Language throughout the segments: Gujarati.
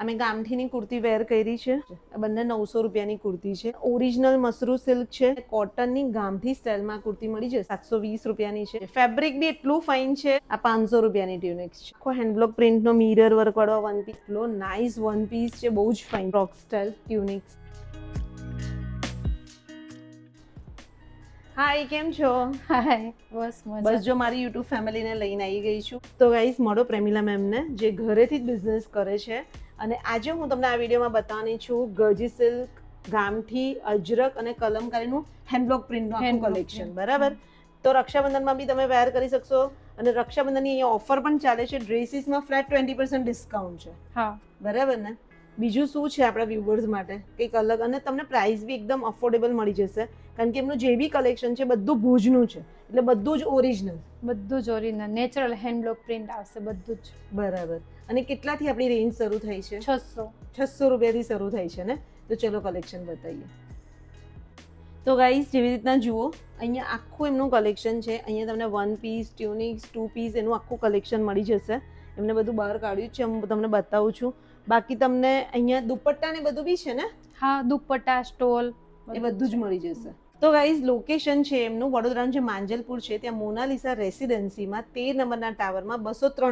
અમે ગામઠીની કુર્તી વેર કરી છે. આ બંને 900 રૂપિયાની કુર્તી છે. ઓરિજિનલ મસરૂ સિલ્ક છે. કોટનની ગામઠી સ્ટાઇલમાં કુર્તી મળી જશે. 720 રૂપિયાની છે. ફેબ્રિક બી એટલું ફાઇન છે. આ 500 રૂપિયાની ટ્યુનિક્સ છે. આખો હેન્ડબ્લોક પ્રિન્ટનો મિરર વર્ક વાળો વન પીસ, એટલો નાઇસ વન પીસ છે, બહુ જ ફાઇન ફ્રોક સ્ટાઇલ ટ્યુનિક્સ. હાય, કેમ છો? હાય, બસ જો મારી યુટ્યુબ ફેમિલીને લઈને આવી ગઈ છું. તો ગાઈઝ, મળો પ્રેમિલા મેમને, જે ઘરેથી જ બિઝનેસ કરે છે. અને આજે હું તમને આ વિડીયોમાં બતાવવાની છું ગરજી સિલ્ક, ગામઠી, અજરક અને કલમકારીનું હેન્ડબ્લોક પ્રિન્ટનું આખું કલેક્શન. બરાબર? તો રક્ષાબંધનમાં બી તમે વેર કરી શકશો. અને રક્ષાબંધનની અહીંયા ઓફર પણ ચાલે છે. ડ્રેસીસમાં ફ્લેટ 20% ડિસ્કાઉન્ટ છે. હા, બરાબર ને? બીજું શું છે આપણા વ્યુઅર્સ માટે કંઈક અલગ, અને તમને પ્રાઇસ બી એકદમ અફોર્ડેબલ મળી જશે. કારણ કે એમનું જે બી કલેક્શન છે બધું ભુજનું છે, એટલે બધું જ ઓરિજિનલ. બધું જ ઓરિજિનલ નેચરલ હેન્ડબ્લોક પ્રિન્ટ આવશે બધું જ. બરાબર. અને કેટલાથી આપણી રેન્જ શરૂ થાય છે? 600 રૂપિયાથી શરૂ થાય છે ને. તો ચલો કલેક્શન બતાવીએ. તો ગાઈઝ, જેવી રીતના જુઓ, અહીંયા આખું એમનું કલેક્શન છે. અહીંયા તમને વન પીસ, ટ્યુનિક્સ, 2 પીસ એનું આખું કલેક્શન મળી જશે. એમને બધું બહાર કાઢ્યું છે, હું તમને બતાવું છું. બાકી તમને અહીંયા દુપટ્ટા ને બધું બી છે ને? હા, દુપટ્ટા, સ્ટોલ એ બધું જ મળી જશે. તો ગાઈઝ, લોકેશન છે એમનું વડોદરાનું જે માંજલપુર છે, ત્યાં મોનાલિસા રેસિડેન્સીમાં 13 નંબરના ટાવરમાં 203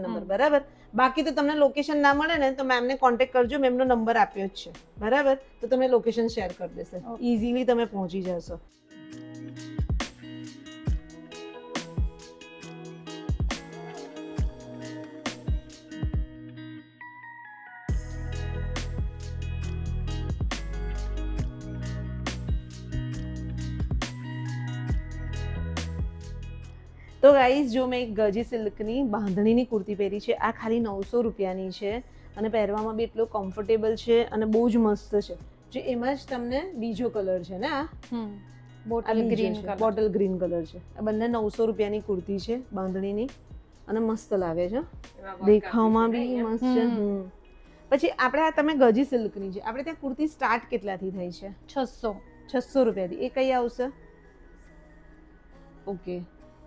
નંબર. બરાબર? બાકી તો તમને લોકેશન ના મળે ને તો મેમને કોન્ટેક્ટ કરજો. મેં એમનો નંબર આપ્યો જ છે. બરાબર? તો તમને લોકેશન શેર કરી દેશે. ઇઝીલી તમે પહોંચી જશો. તો ગાઈઝ, જો મેં એક ગજી સિલ્કની બાંધણીની કુર્તી પહેરી છે. આ ખાલી 900 રૂપિયાની છે. અને પહેરવામાં બી એટલો કમ્ફર્ટેબલ છે અને બહુ જ મસ્ત છે. જે એમાં જ તમને બીજો કલર છે ને, આ બોટલ ગ્રીન કલર છે. આ બંને 900 રૂપિયાની કુર્તી છે બાંધણીની, અને મસ્ત લાગે છે. દેખાવમાં બી મસ્ત છે. પછી આપણે આ તમે ગજી સિલ્કની છે, આપણે ત્યાં કુર્તી સ્ટાર્ટ કેટલાથી થાય છે? 600 રૂપિયાથી. એ કઈ આવશે? ઓકે,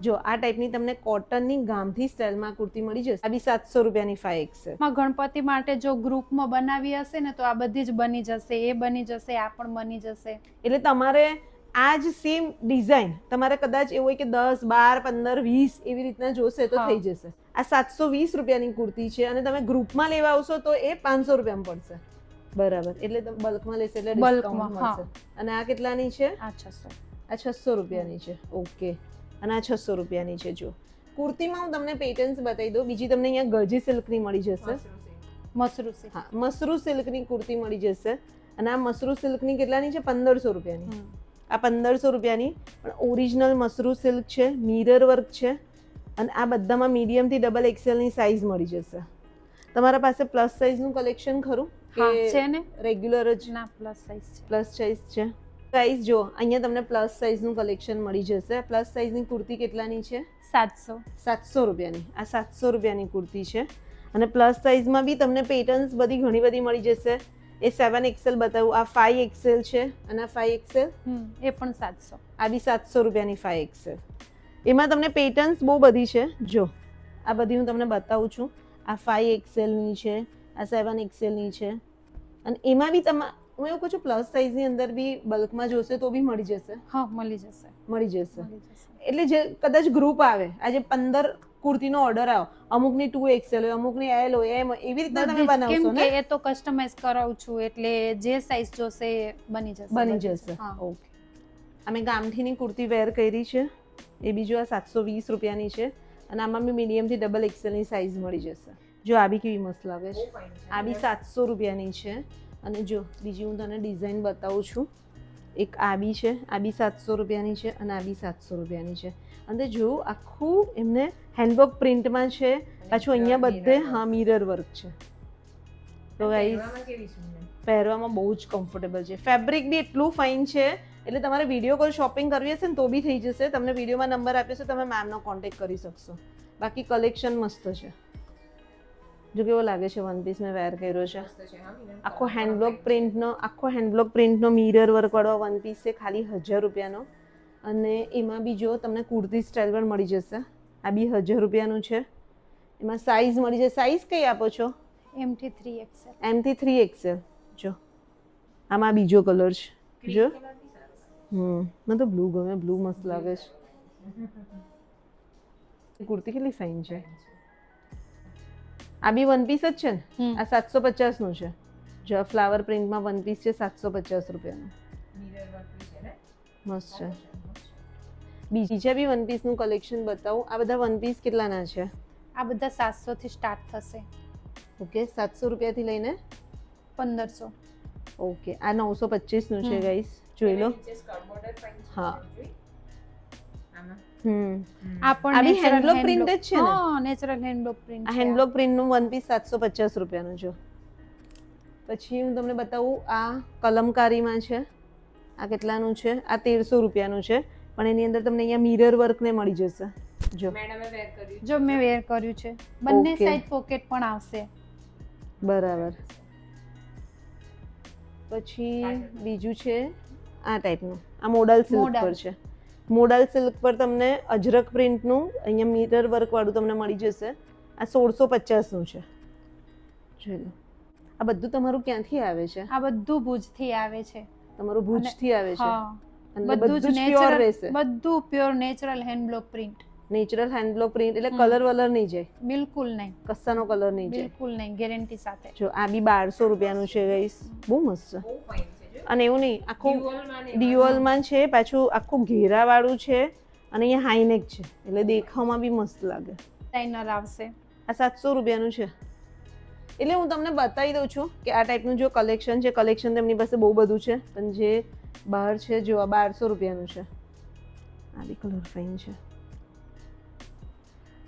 જો આ ટાઈપની તમને કોટનની ગામઠી સ્ટાઇલમાં કુર્તી મળી જશે. આ બી 700 રૂપિયાની 5XL. ગણપતિ માટે જો ગ્રુપમાં બનાવી હશે ને તો આ બધી જ બની જશે, એ બની જશે, આ પણ બની જશે. એટલે તમારે આ જ સેમ ડિઝાઇન તમારે કદાચ એવું હોય કે 10, 12, 15, 20 એવી રીતના જોશે તો થઈ જશે. આ 720 રૂપિયાની કુર્તી છે, અને તમે ગ્રુપમાં લેવા આવશો તો એ 500 રૂપિયામાં પડશે. બરાબર? એટલે તમે બલ્કમાં લેશે એટલે ડિસ્કાઉન્ટ મળશે. અને આ કેટલાની છે? આ 600. આ 600 રૂપિયાની છે. ઓકે. અને આ 600 રૂપિયાની છે. જો કુર્તીમાં હું તમને પેટર્ન્સ બતાવી દઉં. બીજી તમને અહીંયા ગજી સિલ્કની મળી જશે. મસરૂ સિલ્ક. હા, મસરૂ સિલ્કની કુર્તી મળી જશે. અને આ મસરૂ સિલ્કની કેટલાની છે? 1500 રૂપિયાની. આ 1500 રૂપિયાની પણ ઓરિજિનલ મસરૂ સિલ્ક છે, મિરર વર્ક છે. અને આ બધામાં મીડિયમથી ડબલ એક્સેલની સાઇઝ મળી જશે. તમારા પાસે પ્લસ સાઇઝનું કલેક્શન ખરું હા, છે ને. રેગ્યુલર જ? ના, પ્લસ સાઇઝ છે. પ્લસ સાઇઝ છે. સાઇઝ જો અહીંયા તમને પ્લસ સાઇઝનું કલેક્શન મળી જશે. પ્લસ સાઇઝની કુર્તી કેટલાની છે? 700 રૂપિયાની. આ 700 રૂપિયાની કુર્તી છે. અને પ્લસ સાઇઝમાં બી તમને પેટર્ન્સ બધી ઘણી બધી મળી જશે. એ 7XL બતાવું. આ 5XL છે. અને આ 5XL, એ પણ 700. આ બી 700 રૂપિયાની 5XL. એમાં તમને પેટર્ન્સ બહુ બધી છે. જો આ બધી હું તમને બતાવું છું. આ 5XLની છે, આ 7XLની છે. અને એમાં બી હું એવું કહું છું, પ્લસ સાઇઝની અંદર બી બલ્કમાં જોશે તો બી મળી જશે. હા, મળી જશે. એટલે જે કદાચ ગ્રુપ આવે, આજે 15 કુર્તીનો ઓર્ડર આવ્યો, અમુકની 2XL હોય, અમુકની L હોય, એમ એવી રીતના તમે બનાવશો ને? એ તો કસ્ટમાઇઝ કરાવું છું, એટલે જે સાઇઝ જોશે એ બની જશે. ઓકે. અમે ગામઠીની કુર્તી વેર કરી છે. એ બીજું આ 720 રૂપિયાની છે. અને આમાં બી મીડિયમથી ડબલ એક્સેલની સાઇઝ મળી જશે. જો આ બી કેવી મસ્ત લાગે છે. આ બી 700 રૂપિયાની છે. અને જો બીજી હું તને ડિઝાઇન બતાવું છું. એક આ બી છે, આ બી 700 રૂપિયાની છે. અને આ બી 700 રૂપિયાની છે. અને જો આખું એમને હેન્ડવર્ક પ્રિન્ટમાં છે. પાછું અહીંયા બધે મિરર વર્ક છે. તો ગાઈઝ, પહેરવામાં બહુ જ કમ્ફર્ટેબલ છે. ફેબ્રિક બી એટલું ફાઇન છે. એટલે તમારે વિડીયો કોલ શોપિંગ કરવી હશે ને તો બી થઈ જશે. તમને વિડીયોમાં નંબર આપ્યો છે, તમે મેમનો કોન્ટેક્ટ કરી શકશો. બાકી કલેક્શન મસ્ત છે. જો કેવો લાગે છે વન પીસ મેં વેર કર્યો છે. આખો હેન્ડબ્લોક પ્રિન્ટનો મિરર વર્ક વાળો વન પીસ છે, ખાલી 1000 રૂપિયાનો. અને એમાં બી જો તમને કુર્તી સ્ટાઇલ પણ મળી જશે. આ બી 1000 રૂપિયાનું છે. એમાં સાઇઝ મળી જશે. સાઇઝ કઈ આપો છો? M થી 3XL. M થી 3XL. જો આમાં બીજો કલર છે જો. મને તો બ્લુ ગમે, બ્લુ મસ્ત લાગે છે. કુર્તી કેટલી ફાઇન છે. આ બી વન પીસ જ છે ને? આ 750 નું છે. જો ફ્લાવર પ્રિન્ટમાં વન પીસ છે 750 રૂપિયાનું. મસ્ત છે. બીજા બી વન પીસનું કલેક્શન બતાવું. આ બધા વન પીસ કેટલાના છે? આ બધા 700 થી સ્ટાર્ટ થશે. ઓકે, 700 રૂપિયાથી લઈને 1500. ઓકે, આ 925 નું છે ગાઈસ, જોઈ લો. હા. આ પણ આ બી natural હેન્ડબ્લોક hand પ્રિન્ટ જ block. છે ને? હા, નેચરલ હેન્ડબ્લોક પ્રિન્ટ. આ હેન્ડબ્લોક પ્રિન્ટનું વન પીસ 750 રૂપિયાનું છે. પછી હું તમને બતાવું, આ કલમકારીમાં છે. આ કેટલાનું છે? આ 1300 રૂપિયાનું છે. પણ એની અંદર તમને અહીંયા મિરર વર્ક ને મળી જશે. જો જો મેં વેર કર્યું છે. બંને Okay. સાઈડ પોકેટ પણ આવશે. બરાબર. પછી બીજું છે આ ટાઈપનું. આ મોડલ સિલ્ક Modal. પર છે. મોડલ સિલ્ક પર તમને અજરક પ્રિન્ટનું અહીંયા મિરર વર્ક વાળું તમને મળી જશે. આ 1650 નું છે. જોઈ લો. આ બધું તમારું ક્યાંથી આવે છે? આ બધું ભુજથી આવે છે. તમારું ભુજથી આવે છે. હા, અને બધું જ પ્યોર નેચરલ, રહેશે. બધું pure natural hand block print. Natural hand block print એટલે કલર વલર નહીં જાય, બિલકુલ નહીં, કસ્સાનો કલર નહીં જાય. બિલકુલ નહીં, ગેરંટી સાથે. જો આ બી 1200 રૂપિયાનું છે ગાઈસ, બહુ મસ્ત છે. અને એવું નહીં, આખું ડ્યુઅલમાં છે, પાછું આખું ઘેરા વાળું છે અને અહીંયા હાઈનેક છે એટલે દેખાવમાં બી મસ્ત લાગે. ડિઝાઇનર આવશે. આ 700 રૂપિયાનું છે. એટલે હું તમને બતાવી દઉં છું કે આ ટાઈપનું જો કલેક્શન છે, કલેક્શન તેમની પાસે બહુ બધું છે, પણ જે બહાર છે જો આ 1200 રૂપિયાનું છે. આ બી કલર ફાઇન છે.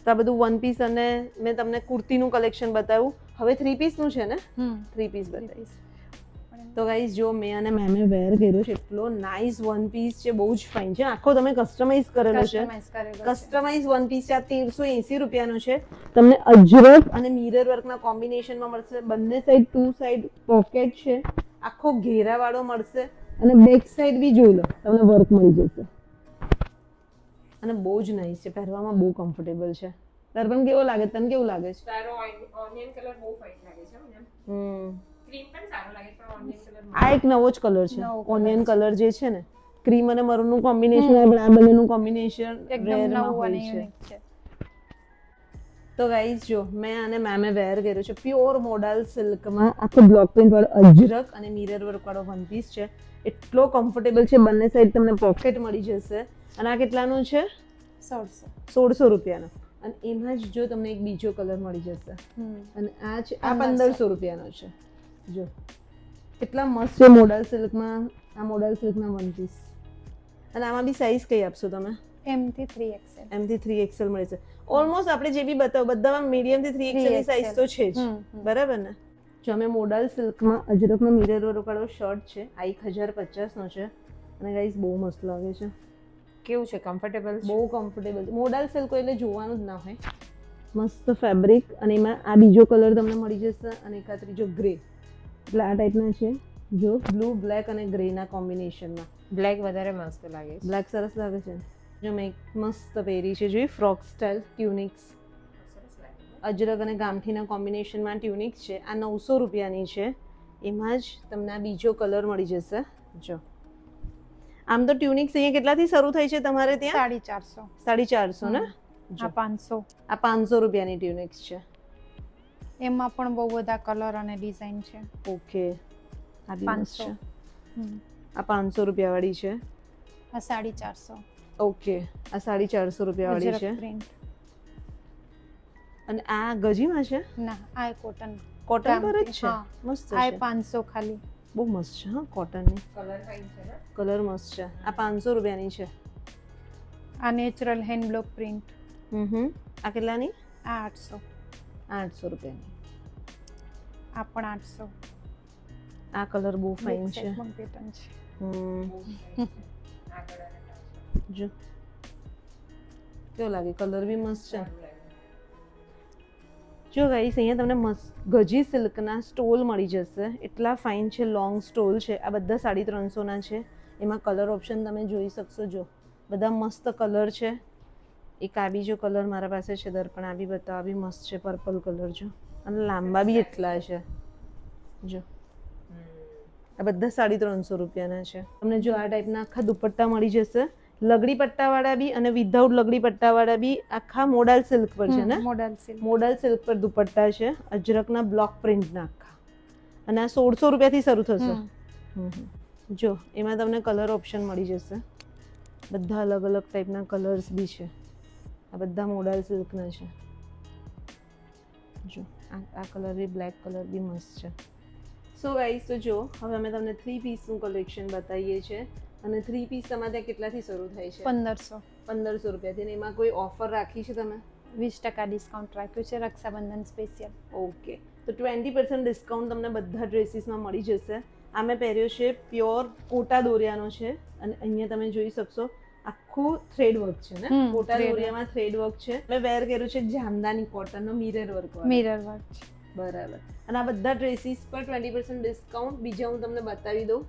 તો આ બધું વન પીસ અને મેં તમને કુર્તીનું કલેક્શન બતાવ્યું. હવે 3 પીસનું છે ને? 3 પીસ બતાવીશ. તો ગાઈઝ જો મેં અને મેમે વેર કર્યો છે, એટલો નાઇસ વન પીસ છે, બહુ જ ફાઇન છે. આખો તમે કસ્ટમાઇઝ કરેલો છે. કસ્ટમાઇઝ વન પીસ છે. આ 1380 રૂપિયાનો છે. તમને અજરક અને મિરર વર્કના કોમ્બિનેશનમાં મળશે. બંને સાઈડ 2 સાઈડ પોકેટ છે. આખો ઘેરાવાળો મળશે અને બેક સાઈડ બી જોઈ લો, તમને વર્ક મળી જશે. અને બહુ જ નાઇસ છે, પહેરવામાં બહુ કમ્ફર્ટેબલ છે. તરબન કેવો લાગે? તને કેવું લાગે છે? તારો ઓનિયન કલર બહુ ફાઇન લાગે છે મને. ક્રીમ પણ સારો લાગે પણ ઓનિયન કલર આ એક નવો જ કલર છે. નવો colour ઓનિયન કલર જે છે ને, ક્રીમ અને મરૂન નું કોમ્બિનેશન હોય, પણ આ બંનેનું કોમ્બિનેશન એકદમ રેરમાં નવું હોય અને છે. યુનિક છે. તો ગાઈઝ જો મેં અને મેમે વેર કર્યો છે પ્યોર મોડલ સિલ્કમાં, આખો બ્લોક પ્રિન્ટ વાળો અજરક અને મિરર વર્ક વાળો વન પીસ છે. એટલો કમ્ફર્ટેબલ છે, બંને સાઈડ તમને પોકેટ મળી જશે. અને આ કેટલાનું છે? 1600 રૂપિયાનો. અને એમાં જ જો તમને એક બીજો કલર મળી જશે. અને આ છે, આ 1500 રૂપિયાનો છે. જો કેટલા મસ્ત છે મોડલ સિલ્કમાં. આ મોડલ સિલ્કના વન પીસ. અને આમાં બી સાઈઝ કઈ આપશો તમે? M થી 3XL. M થી 3XL મળે છે. ઓલમોસ્ટ આપણે જે બી બતાવો બધામાં મીડિયમ થી 3XL ની સાઈઝ તો છે જ. બરાબર ને? જો અમે મોડલ સિલ્કમાં અજરકનો મિરર વર્ક વાળો શર્ટ છે. આ 1050 નો છે. અને ગાઈઝ બહુ મસ્ત લાગે છે. કેવું છે? કમ્ફર્ટેબલ છે? બહુ કમ્ફર્ટેબલ છે. મોડલ સિલ્ક એટલે જોવાનું જ ના હોય. મસ્ત ફેબ્રિક. અને એમાં આ બીજો કલર તમને મળી જશે અને એક આ ત્રીજો ગ્રે. એટલે આ ટાઈપના છે. જો બ્લુ, બ્લેક અને ગ્રેના કોમ્બિનેશનમાં. બ્લેક વધારે મસ્ત લાગે છે. બ્લેક સરસ લાગે છે. જો મેં એક મસ્ત પહેરી છે, જોઈ ફ્રોક સ્ટાઇલ ટ્યુનિક્સ. અજરક અને ગામઠીના કોમ્બિનેશનમાં ટ્યુનિક્સ છે. આ 900 રૂપિયાની છે. એમાં જ તમને આ બીજો કલર મળી જશે. જો આમ તો ટ્યુનિક્સ અહીંયા કેટલાથી શરૂ થાય છે તમારે ત્યાં? 450. 450 ને? આ 500. આ 500 રૂપિયાની ટ્યુનિક્સ છે. એમાં પણ બહુ બધા કલર અને ડિઝાઇન છે. ઓકે, આ બી મસ્ત છે. 500. આ 500 રૂપિયા વાળી છે. આ 450. ઓકે, આ 450 રૂપિયા વાળી છે. અજરક પ્રિન્ટ. અને આ ગજીમાં છે? ના, આ કોટન. કોટન પર જ છે. હા. મસ્ત આ છે. 500 ખાલી. બહુ મસ્ત છે હા, કોટનની. કલર ફાઇન છે ને? કલર મસ્ત છે. આ 500 રૂપિયાની છે. આ નેચરલ હેન્ડબ્લોક પ્રિન્ટ. આ કેટલાની? આ 800. 800 રૂપિયાની. આ પણ 800. આ કલર બહુ ફાઇન છે. પેટર્ન છે. આગળ અને જો કેવો લાગે? કલર બી મસ્ત છે. જો ગાઈસ અહીંયા તમને મસ્ત ગજી સિલ્કના સ્ટોલ મળી જશે. એટલા ફાઇન છે, લોંગ સ્ટોલ છે. આ બધા 350 ના છે. એમાં કલર ઓપ્શન તમે જોઈ શકશો. જો બધા મસ્ત કલર છે. એક આ બીજો કલર મારા પાસે છે દર્પણ, આ બી બતાવો. આ બી મસ્ત છે, પર્પલ કલર. જો અને લાંબા બી એટલા છે જો આ બધા 350 રૂપિયાના છે તમને જો આ ટાઈપના આખા દુપટ્ટા મળી જશે લગડી પટ્ટાવાળા બી અને વિધાઉટ લગડી પટ્ટાવાળા બી આખા મોડલ સિલ્ક પર છે ને મોડલ સિલ્ક મોડલ સિલ્ક પર દુપટ્ટા છે અજરકના બ્લોક પ્રિન્ટના આખા અને આ 1600 રૂપિયાથી શરૂ થશે જો એમાં તમને કલર ઓપ્શન મળી જશે બધા અલગ અલગ ટાઈપના કલર્સ બી છે આ બધા મોડલ સિલ્કના છે જો આ કલર બી બ્લેક કલર બી મસ્ત છે સો ગાઈસ તો જો હવે અમે તમને 3 પીસનું કલેક્શન બતાવીએ છીએ અને 3 પીસ તમારે ત્યાં કેટલાથી શરૂ થાય છે 1500 રૂપિયાથી અને એમાં કોઈ ઓફર રાખી છે તમે 20% ડિસ્કાઉન્ટ રાખ્યું છે રક્ષાબંધન સ્પેશિયલ ઓકે તો 20% ડિસ્કાઉન્ટ તમને બધા ડ્રેસીસમાં મળી જશે આ મેં પહેર્યો છે પ્યોર કોટા દોરિયાનો છે અને અહીંયા તમે જોઈ શકશો આખું થ્રેડ વર્ક છે ને કોટા દોરિયામાં થ્રેડ વર્ક છે મેં વેર કર્યું છે જામદાની કોટનનો મિરર વર્ક બરાબર અને આ બધા ડ્રેસીસ પર 20% ડિસ્કાઉન્ટ બીજા હું તમને બતાવી દઉં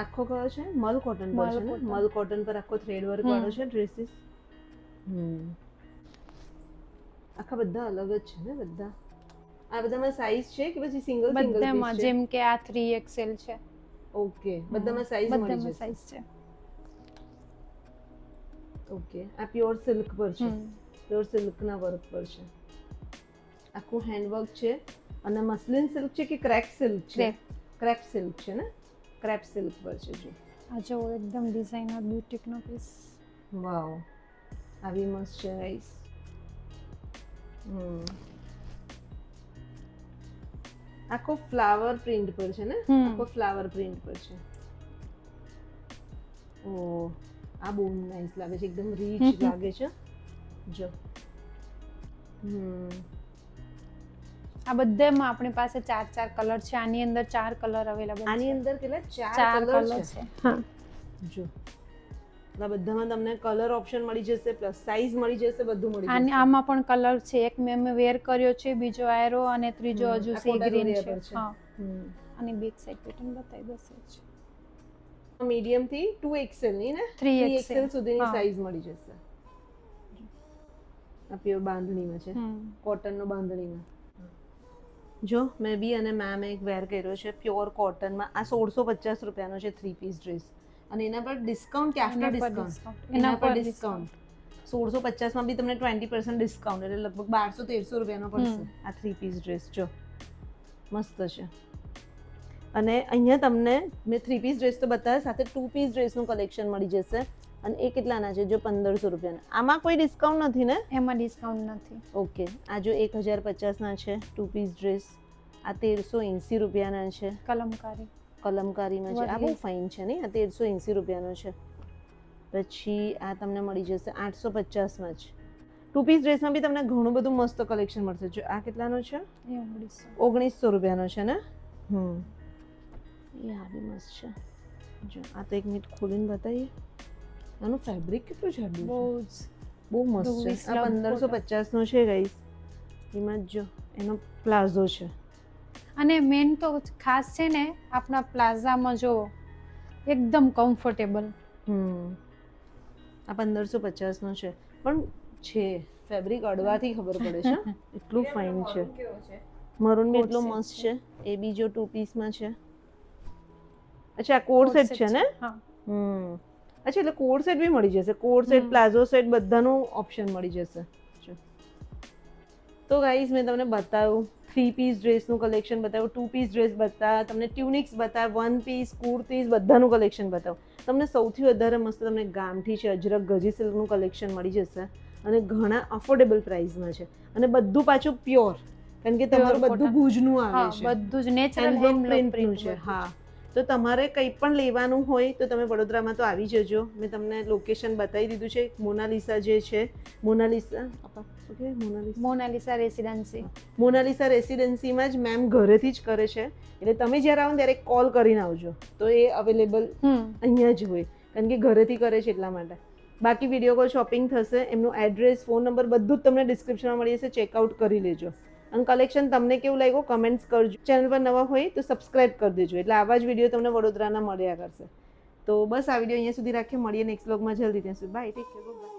આખો કયો છે મલ કોટન પર છે ને મલ કોટન પર આખો થ્રેડ વર્ક વાળો છે ડ્રેસીસ આખા બધા અલગ જ છે ને બધા આ બધામાં સાઈઝ છે કે પછી સિંગલ બધામાં જેમ કે આ 3XL છે ઓકે બધામાં સાઈઝ મળી જશે સાઈઝ છે ઓકે આ પ્યોર સિલ્ક પર છે પ્યોર સિલ્કના વર્ક પર છે આખું હેન્ડવર્ક છે અને મસ્લિન સિલ્ક છે કે ક્રેપ સિલ્ક છે ક્રેપ સિલ્ક છે ને ક્રેપ સિલ્ક પર છે જો આ જો એકદમ ડિઝાઇનર બ્યુટીકનો પીસ વાવ આવી મસ્ત છે ગાઈસ આખો ફ્લાવર પ્રિન્ટ પર છે ને આખો ફ્લાવર પ્રિન્ટ પર છે ઓ આ બહુ નાઈસ લાગે છે એકદમ રીચ લાગે છે જો આ બધામાં આપણી પાસે 4 કલર છે આની અંદર 4 કલર અવેલેબલ છે આની અંદર કેટલા 4 કલર છે હા જો આ બધામાં તમને કલર ઓપ્શન મળી જશે પ્લસ સાઈઝ મળી જશે બધું મળી જશે અને આમાં પણ કલર છે એક મેં વેર કર્યો છે બીજો એરો અને ત્રીજો હજુ સી ગ્રીન છે હા અને બેક સાઈડ પેટર્ન બતાવી દશે મીડિયમ થી 2XL ની ને 3XL સુધીની સાઈઝ મળી જશે આ પ્યોર બાંધણીમાં છે કોટનનો બાંધણીમાં જો મેં બી અને મેમ એક વેર કર્યો છે પ્યોર કોટનમાં આ 1650 રૂપિયાનો છે 3 પીસ ડ્રેસ અને એના પર ડિસ્કાઉન્ટ કે આફ્ટર ડિસ્કાઉન્ટ એના પર ડિસ્કાઉન્ટ 1650 માં બી તમને 20% ડિસ્કાઉન્ટ એટલે લગભગ 1200-1300 રૂપિયાનો પડશે આ 3 પીસ ડ્રેસ જો મસ્ત છે અને અહીંયા તમને મેં 3 પીસ ડ્રેસ તો બતાવ્યા સાથે 2 પીસ ડ્રેસનું કલેક્શન મળી જશે અને એ કેટલાના છે જો 1500 રૂપિયાના આમાં કોઈ ડિસ્કાઉન્ટ નથી ને એમાં ડિસ્કાઉન્ટ નથી ઓકે આ જો 1050 ના છે 2 પીસ ડ્રેસ આ 1380 રૂપિયાના છે કલમકારીમાં છે આ બહુ ફાઇન છે ને આ 1380 રૂપિયાનો છે પછી આ તમને મળી જશે 850 માં જ 2 પીસ ડ્રેસમાં બી તમને ઘણું બધું મસ્ત કલેક્શન મળશે જો આ કેટલાનો છે 1900 રૂપિયાનો છે ને એ આ બી મસ્ત છે જો આ તો એક મિનિટ ખોલીને બતાવીએ આનું ફેબ્રિક કેટલું જાડું બહુ મસ્ત છે આ 1550 નો છે ગાઈસ એમાં જો એનો પ્લાઝો છે અને મેન તો ખાસ છે ને આપણા પ્લાઝામાં જો એકદમ કમ્ફર્ટેબલ આ 1550 નો છે પણ છે ફેબ્રિક અડવાથી ખબર પડે છે એટલું ફાઇન છે મરૂન બી એટલો મસ્ત છે એ બી જો 2 પીસમાં છે અચ્છા કોડ સેટ છે ને અચ્છા એટલે કોડ સેટ બી મળી જશે કોડ સેટ પ્લાઝો સેટ બધાનું ઓપ્શન મળી જશે તો ગાઈઝ મેં તમને બતાવ્યું 3 પીસ ડ્રેસનું કલેક્શન બતાવ્યું 2 પીસ ડ્રેસ બતાવ્યા તમને ટ્યુનિક્સ બતાવ્યા 1 પીસ કુર્તીઝ બધાનું કલેક્શન બતાવ્યું તમને સૌથી વધારે મસ્ત તમને ગામઠી છે અજરક ગજી સિલ્કનું કલેક્શન મળી જશે અને ઘણા અફોર્ડેબલ પ્રાઇસમાં છે અને બધું પાછું પ્યોર કારણ કે તમારું બધું ભુજનું આવે છે બધું જ નેચરલ પ્રિન્ટનું છે હા તો તમારે કંઈ પણ લેવાનું હોય તો તમે વડોદરામાં તો આવી જજો મેં તમને લોકેશન બતાવી દીધું છે મોનાલિસા જે છે મોનાલિસા રેસિડેન્સીમાં જ મેમ ઘરેથી જ કરે છે એટલે તમે જ્યારે આવો ત્યારે કોલ કરીને આવજો તો એ અવેલેબલ અહીંયા જ હોય કારણ કે ઘરેથી કરે છે એટલા માટે બાકી વિડીયો કોલ શોપિંગ થશે એમનું એડ્રેસ ફોન નંબર બધું જ તમને ડિસ્ક્રિપ્શનમાં મળી જશે ચેકઆઉટ કરી લેજો અને કલેક્શન તમને કેવું લાગ્યું કમેન્ટ્સ કરજો ચેનલ પર નવા હોય તો સબસ્ક્રાઇબ કરી દેજો એટલે આવા જ વિડીયો તમને વડોદરાના મળ્યા કરશે તો બસ આ વિડીયો અહીંયા સુધી રાખીએ મળીએ નેક્સ્ટ વ્લોગમાં જલ્દી ત્યાં સુધી બાય ટેક કેર બાય